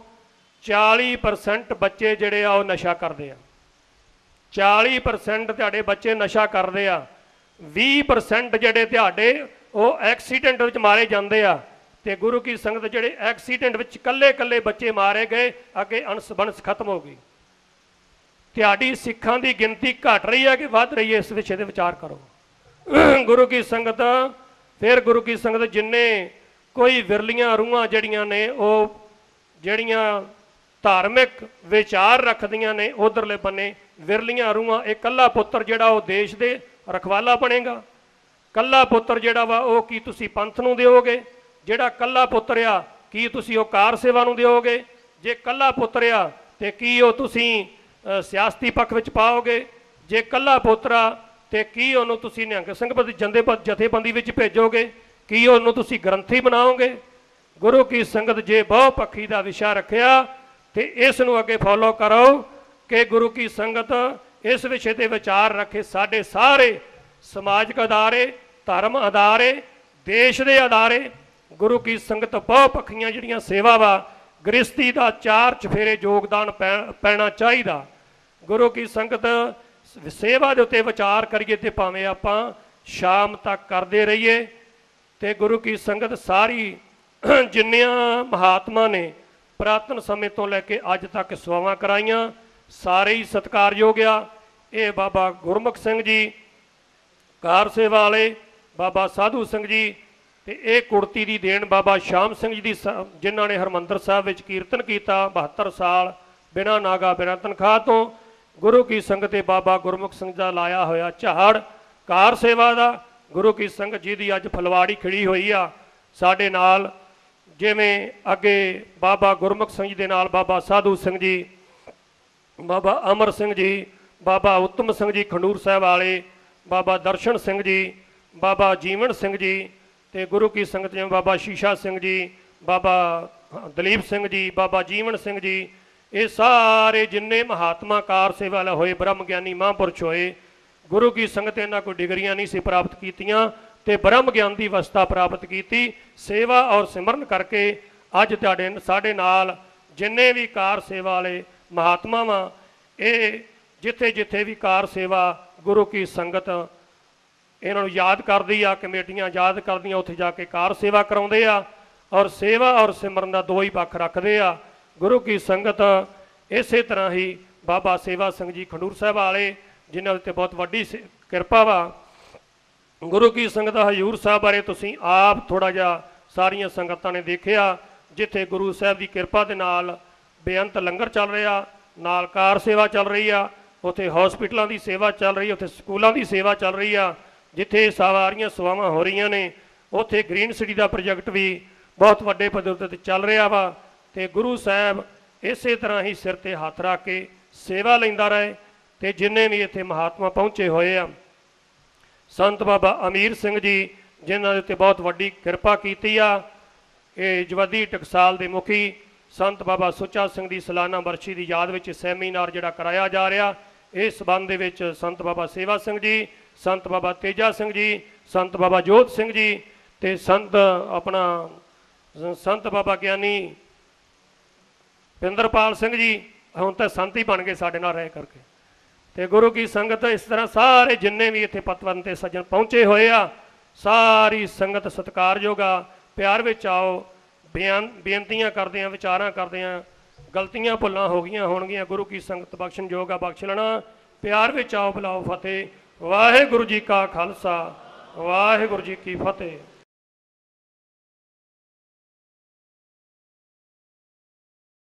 40% ਬੱਚੇ ਜਿਹੜੇ ਆ ਉਹ ਨਸ਼ਾ ਕਰਦੇ ਆ। 40% ਤੁਹਾਡੇ ਬੱਚੇ ਨਸ਼ਾ ਕਰਦੇ ਆ। 20% ਜਿਹੜੇ ਤੁਹਾਡੇ ਉਹ ਐਕਸੀਡੈਂਟ ਵਿੱਚ ਮਾਰੇ ਜਾਂਦੇ ਆ। ਤੇ ਗੁਰੂ ਕੀ ਸੰਗਤ ਜਿਹੜੇ ਐਕਸੀਡੈਂਟ ਵਿੱਚ ਕੱਲੇ ਬੱਚੇ ਮਾਰੇ ਗਏ, ਅੱਗੇ ਅੰਸ ਬੰਸ ਖਤਮ ਹੋ ਗਈ। ਤੁਹਾਡੀ ਸਿੱਖਾਂ ਦੀ ਗਿਣਤੀ ਘਟ ਰਹੀ ਹੈ ਕਿ ਵੱਧ ਰਹੀ ਹੈ? ਇਸ ਵਿਸ਼ੇ ਤੇ ਵਿਚਾਰ ਕਰੋ। ਗੁਰੂ ਕੀ ਸੰਗਤ ਫਿਰ ਗੁਰੂ ਕੀ ਸੰਗਤ ਜਿੰਨੇ ਕੋਈ ਵਿਰਲੀਆਂ ਰੂਹਾਂ ਜਿਹੜੀਆਂ ਨੇ, ਉਹ ਜਿਹੜੀਆਂ ਧਾਰਮਿਕ ਵਿਚਾਰ ਰੱਖਦੀਆਂ ਨੇ, ਉਧਰਲੇ ਬੰਨੇ ਵਿਰਲੀਆਂ ਰੂਹਾਂ। ਇਹ ਕੱਲਾ ਪੁੱਤਰ ਜਿਹੜਾ ਉਹ ਦੇਸ਼ ਦੇ ਰਖਵਾਲਾ ਬਣੇਗਾ? ਕੱਲਾ ਪੁੱਤਰ ਜਿਹੜਾ ਵਾ ਉਹ ਕੀ ਤੁਸੀਂ ਪੰਥ ਨੂੰ ਦਿਓਗੇ? ਜਿਹੜਾ ਕੱਲਾ ਪੁੱਤਰ ਆ ਕੀ ਤੁਸੀਂ ਉਹ ਕਾਰ ਸੇਵਾ ਨੂੰ ਦਿਓਗੇ? ਜੇ ਕੱਲਾ ਪੁੱਤਰ ਆ ਤੇ ਕੀ ਉਹ ਤੁਸੀਂ ਸਿਆਸਤੀ ਪੱਖ ਵਿੱਚ ਪਾਓਗੇ? ਜੇ ਕੱਲਾ ਪੁੱਤਰ ਆ ਤੇ ਕੀ ਉਹਨੂੰ ਤੁਸੀਂ ਨਿਹੰਗ ਸਿੰਘ ਜਥੇਬੰਦੀ ਵਿੱਚ ਭੇਜੋਗੇ? ਕੀ ਉਹਨੂੰ ਤੁਸੀਂ ਗ੍ਰੰਥੀ ਬਣਾਓਗੇ? ਗੁਰੂ ਕੀ ਸੰਗਤ ਜੇ ਬਹੁ ਪੱਖੀ ਦਾ ਵਿਸ਼ਾ ਰੱਖਿਆ ਤੇ ਇਸ ਨੂੰ ਅੱਗੇ ਫੋਲੋ ਕਰੋ ਕਿ ਗੁਰੂ ਕੀ ਸੰਗਤ ਇਸ ਵਿਸ਼ੇ ਤੇ ਵਿਚਾਰ ਰੱਖੇ। ਸਾਡੇ ਸਾਰੇ ਸਮਾਜਿਕ ਅਦਾਰੇ, ਧਰਮ ਅਦਾਰੇ, ਦੇਸ਼ ਦੇ ਅਦਾਰੇ, ਗੁਰੂ ਕੀ ਸੰਗਤ ਬਹੁ ਪੱਖੀਆਂ ਜਿਹੜੀਆਂ ਸੇਵਾ ਵਾ, ਗ੍ਰਸਤੀ ਦਾ 4 ਚਫੇਰੇ ਯੋਗਦਾਨ ਪੈਣਾ ਚਾਹੀਦਾ। ਗੁਰੂ ਕੀ ਸੰਗਤ ਸੇਵਾ ਦੇ ਉੱਤੇ ਵਿਚਾਰ ਕਰੀਏ ਤੇ ਭਾਵੇਂ ਆਪਾਂ ਸ਼ਾਮ ਤੱਕ ਕਰਦੇ ਰਹੀਏ। ਤੇ ਗੁਰੂ ਕੀ ਸੰਗਤ ਸਾਰੀ ਜਿੰਨੀਆਂ ਮਹਾਤਮਾ ਨੇ ਪੁਰਾਤਨ ਸਮੇਂ ਤੋਂ ਲੈ ਕੇ ਅੱਜ ਤੱਕ ਸੇਵਾਵਾਂ ਕਰਾਈਆਂ, ਸਾਰੇ ਹੀ ਸਤਿਕਾਰਯੋਗ ਆ। ਇਹ ਬਾਬਾ ਗੁਰਮੁਖ ਸਿੰਘ ਜੀ ਕਾਰ ਸੇਵਾ ਵਾਲੇ, ਬਾਬਾ ਸਾਧੂ ਸਿੰਘ ਜੀ, ਤੇ ਇਹ ਕੁੜਤੀ ਦੀ ਦੇਣ ਬਾਬਾ ਸ਼ਾਮ ਸਿੰਘ ਜੀ ਦੀ, ਜਿਨ੍ਹਾਂ ਨੇ ਹਰਿਮੰਦਰ ਸਾਹਿਬ ਵਿੱਚ ਕੀਰਤਨ ਕੀਤਾ 72 ਸਾਲ ਬਿਨਾਂ ਨਾਗਾ ਬਿਨਾਂ ਤਨਖਾਹ ਤੋਂ। ਗੁਰੂ ਕੀ ਸੰਗਤ ਤੇ ਬਾਬਾ ਗੁਰਮੁਖ ਸਿੰਘ ਦਾ ਲਾਇਆ ਹੋਇਆ ਝਾੜ ਕਾਰ ਸੇਵਾ ਦਾ। ਗੁਰੂ ਕੀ ਸੰਗਤ ਜੀ ਦੀ ਅੱਜ ਫਲਵਾੜੀ ਖੜੀ ਹੋਈ ਆ ਸਾਡੇ ਨਾਲ। ਜਿਵੇਂ ਅੱਗੇ ਬਾਬਾ ਗੁਰਮੁਖ ਸਿੰਘ ਜੀ ਦੇ ਨਾਲ ਬਾਬਾ ਸਾਧੂ ਸਿੰਘ ਜੀ, ਬਾਬਾ ਅਮਰ ਸਿੰਘ ਜੀ, ਬਾਬਾ ਉੱਤਮ ਸਿੰਘ ਜੀ ਖੰਡੂਰ ਸਾਹਿਬ ਵਾਲੇ, ਬਾਬਾ ਦਰਸ਼ਨ ਸਿੰਘ ਜੀ, ਬਾਬਾ ਜੀਵਨ ਸਿੰਘ ਜੀ, ਤੇ ਗੁਰੂ ਕੀ ਸੰਗਤ ਜਿਵੇਂ ਬਾਬਾ ਸ਼ੀਸ਼ਾ ਸਿੰਘ ਜੀ, ਬਾਬਾ ਦਲੀਪ ਸਿੰਘ ਜੀ, ਬਾਬਾ ਜੀਵਨ ਸਿੰਘ ਜੀ, ਇਹ ਸਾਰੇ ਜਿੰਨੇ ਮਹਾਤਮਾ ਕਾਰ ਸੇਵਾ ਵਾਲੇ ਹੋਏ, ਬ੍ਰਹਮ ਗਿਆਨੀ ਮਹਾਂਪੁਰਸ਼ ਹੋਏ। ਗੁਰੂ ਕੀ ਸੰਗਤ ਇਹਨਾਂ ਕੋਈ ਡਿਗਰੀਆਂ ਨਹੀਂ ਸੀ ਪ੍ਰਾਪਤ ਕੀਤੀਆਂ ਤੇ ਬ੍ਰਹਮ ਗਿਆਨ ਦੀ ਅਵਸਥਾ ਪ੍ਰਾਪਤ ਕੀਤੀ। ਸੇਵਾ ਔਰ ਸਿਮਰਨ ਕਰਕੇ ਅੱਜ ਸਾਡੇ ਨਾਲ ਜਿੰਨੇ ਵੀ ਕਾਰ ਸੇਵਾ ਵਾਲੇ ਮਹਾਤਮਾ ਵਾ, ਇਹ ਜਿੱਥੇ ਜਿੱਥੇ ਵੀ ਕਾਰ ਸੇਵਾ ਗੁਰੂ ਕੀ ਸੰਗਤ ਇਹਨਾਂ ਨੂੰ ਯਾਦ ਕਰਦੀ ਆ, ਕਮੇਟੀਆਂ ਯਾਦ ਕਰਦੀਆਂ, ਉੱਥੇ ਜਾ ਕੇ ਕਾਰ ਸੇਵਾ ਕਰਾਉਂਦੇ ਆ। ਔਰ ਸੇਵਾ ਔਰ ਸਿਮਰਨ ਦਾ ਦੋ ਹੀ ਪੱਖ ਰੱਖਦੇ ਆ। ਗੁਰੂ ਕੀ ਸੰਗਤ ਇਸੇ ਤਰ੍ਹਾਂ ਹੀ ਬਾਬਾ ਸੇਵਾ ਸਿੰਘ ਜੀ ਖੰਡੂਰ ਸਾਹਿਬ ਵਾਲੇ, ਜਿਨ੍ਹਾਂ ਉੱਤੇ ਬਹੁਤ ਵੱਡੀ ਕਿਰਪਾ ਵਾ। ਗੁਰੂ ਕੀ ਸੰਗਤ ਹਜ਼ੂਰ ਸਾਹਿਬ ਬਾਰੇ ਤੁਸੀਂ ਆਪ ਥੋੜ੍ਹਾ ਜਿਹਾ ਸਾਰੀਆਂ ਸੰਗਤਾਂ ਨੇ ਦੇਖਿਆ, ਜਿੱਥੇ ਗੁਰੂ ਸਾਹਿਬ ਦੀ ਕਿਰਪਾ ਦੇ ਨਾਲ ਬੇਅੰਤ ਲੰਗਰ ਚੱਲ ਰਿਹਾ, ਨਾਲ ਕਾਰ ਸੇਵਾ ਚੱਲ ਰਹੀ ਆ। ਉੱਥੇ ਹਸਪੀਟਲਾਂ ਦੀ ਸੇਵਾ ਚੱਲ ਰਹੀ, ਉੱਥੇ ਸਕੂਲਾਂ ਦੀ ਸੇਵਾ ਚੱਲ ਰਹੀ ਆ, ਜਿੱਥੇ ਸਾਰੀਆਂ ਸੇਵਾਵਾਂ ਹੋ ਰਹੀਆਂ ਨੇ ਉੱਥੇ ਗ੍ਰੀਨ ਸਿਟੀ ਦਾ ਪ੍ਰੋਜੈਕਟ ਵੀ ਬਹੁਤ ਵੱਡੇ ਪੱਧਰ 'ਤੇ ਚੱਲ ਰਿਹਾ ਵਾ। ਤੇ ਗੁਰੂ ਸਾਹਿਬ ਇਸੇ ਤਰ੍ਹਾਂ ਹੀ ਸਿਰ ਤੇ ਹੱਥ ਰੱਖ ਕੇ ਸੇਵਾ ਲੈਂਦਾ ਰਹੇ। ਤੇ ਜਿੰਨੇ ਵੀ ਇੱਥੇ ਮਹਾਤਮਾ ਪਹੁੰਚੇ ਹੋਏ ਆ, ਸੰਤ ਬਾਬਾ ਅਮੀਰ ਸਿੰਘ ਜੀ ਜਿਨ੍ਹਾਂ ਦੇ ਉੱਤੇ ਬਹੁਤ ਵੱਡੀ ਕਿਰਪਾ ਕੀਤੀ ਆ, ਇਹ ਜਵੱਦੀ ਟਕਸਾਲ ਦੇ ਮੁਖੀ ਸੰਤ ਬਾਬਾ ਸੁੱਚਾ ਸਿੰਘ ਦੀ ਸਾਲਾਨਾ ਵਰਸ਼ੀ ਦੀ ਯਾਦ ਵਿੱਚ ਸੈਮੀਨਾਰ ਜਿਹੜਾ ਕਰਾਇਆ ਜਾ ਰਿਹਾ, ਇਸ ਸੰਬੰਧ ਦੇ ਵਿੱਚ ਸੰਤ ਬਾਬਾ ਸੇਵਾ ਸਿੰਘ ਜੀ, ਸੰਤ ਬਾਬਾ ਤੇਜਾ ਸਿੰਘ ਜੀ, ਸੰਤ ਬਾਬਾ ਜੋਤ ਸਿੰਘ ਜੀ ਤੇ ਸੰਤ ਬਾਬਾ ਗਿਆਨੀ ਪਿੰਦਰਪਾਲ ਸਿੰਘ ਜੀ ਹੁਣ ਤਾਂ ਸੰਤ ਹੀ ਬਣ ਗਏ ਸਾਡੇ ਨਾਲ ਰਹਿ ਕਰਕੇ। ਤੇ ਗੁਰੂ ਕੀ ਸੰਗਤ ਇਸ ਤਰ੍ਹਾਂ ਸਾਰੇ ਜਿੰਨੇ ਵੀ ਇੱਥੇ ਪਤਵੰਤ ਤੇ ਸੱਜਣ ਪਹੁੰਚੇ ਹੋਏ ਆ, ਸਾਰੀ ਸੰਗਤ ਸਤਿਕਾਰਯੋਗ ਆ, ਪਿਆਰ ਵਿੱਚ ਆਓ। ਬੇਨਤੀਆਂ ਕਰਦੇ ਆ, ਵਿਚਾਰਾਂ ਕਰਦੇ ਆ, ਗਲਤੀਆਂ ਭੁੱਲਾਂ ਹੋ ਗਈਆਂ ਹੋਣਗੀਆਂ, ਗੁਰੂ ਕੀ ਸੰਗਤ ਬਖਸ਼ਣਯੋਗ ਆ, ਬਖਸ਼ ਲੈਣਾ। ਪਿਆਰ ਵਿੱਚ ਆਓ, ਬੁਲਾਓ ਫਤਿਹ। ਵਾਹਿਗੁਰੂ ਜੀ ਕਾ ਖਾਲਸਾ, ਵਾਹਿਗੁਰੂ ਜੀ ਕੀ ਫਤਿਹ।